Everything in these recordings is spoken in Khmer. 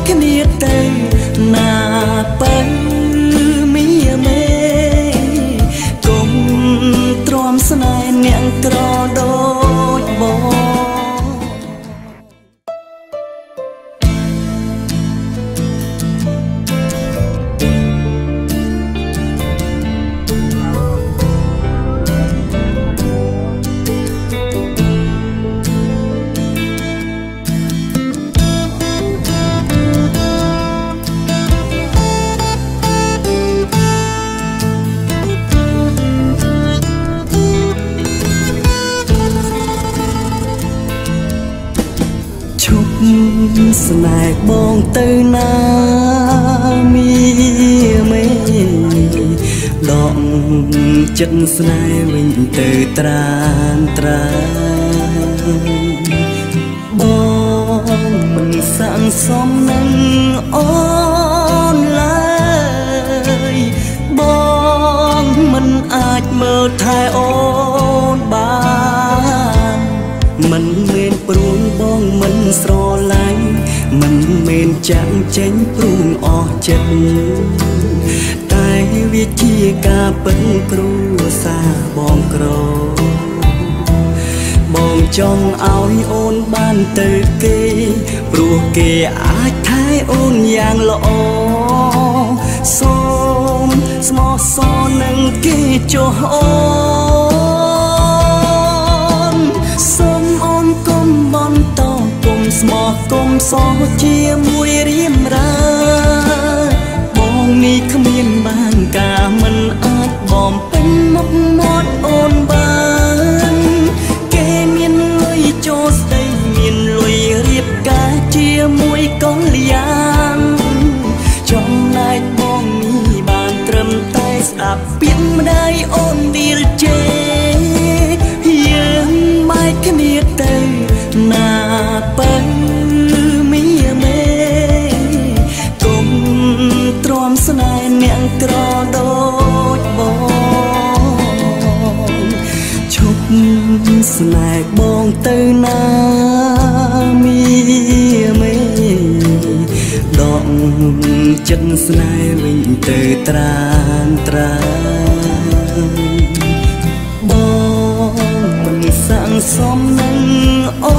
គ្នាទៅណាបើមីមេគុំទ្រាំស្នេហ៍អ្នកក្រដូចបងស្នេហ៍បងទៅណាមីមេដកចិត្តស្នេហ៍វិញទៅត្រានត្រាបងមិនសាំងសមនឹងអូនឡើយបងមិនអាចមើលថែអូនបានមិនមែនព្រួងបងមិនស្រឡាញ់មិនមែនចាំងចេញព្រួងអស់ចិត្តតែវាជាការពិតគ្រួសារបងក្របងចង់ឲ្យអូនបានទៅគេព្រោះគេអាចថែអូនយ៉ាងល្អសូមស្មោះសរនឹងគេចុះអូនសូមអូនកុំបន្តគុំស្មោះគុំសោជាមួយរៀមរាបងនេះគ្មានបានការមិនអាចបំពេញមុខមាត់អូនបានគេមានលុយចូលស្ដីមានលុយរៀបការជាមួយកូនលៀងចំណែកបងនេះបានត្រឹមតែស្ដាប់ពាក្យម្ដាយអូនឌីលជេយើងបែកគ្នាទៅណាបើមីមេគុំទ្រាំស្នេហ៍អ្នកក្រដូចបងឈប់ស្នេហ៍បងទៅណាមីមេដកចិត្តស្នេហ៍វិញទៅត្រានត្រាបងមិនសាំងសមនឹងអូ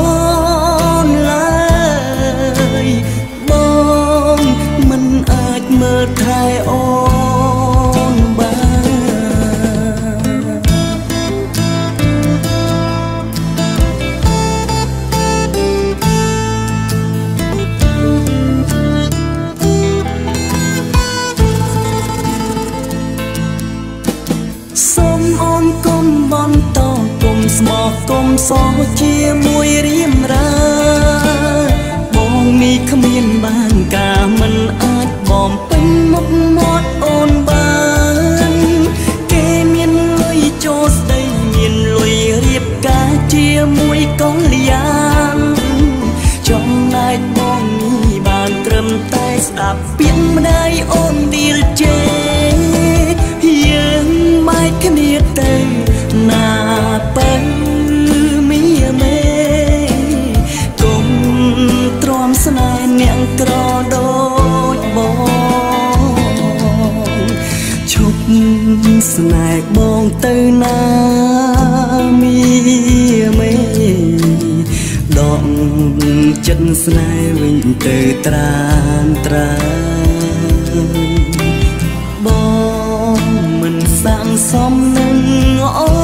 នឡើយបងមិនអាចមើលថែអូនបានសូមអូនកុំបន្តគុំស្មោះគុំសោជាមួយរៀមរាបងនេះគ្មានបានការមិនអាចបំពេញមុខមាត់អូនបានគេមានលុយចូលស្ដីមានលុយរៀបការជាមួយកូនលៀងចំណែកបងនេះបានត្រឹមតែស្ដាប់ពាក្យម្ដាយអូនឌីលជេយើងបែកគ្នាទៅណាបើមីមេគុំទ្រាំស្នេហ៍អ្នកក្រដូចបងឈប់ស្នេហ៍បងទៅណាមីមេដកចិត្តស្នេហ៍វិញទៅត្រានត្រាបងមិនសាំងសមនឹងអូ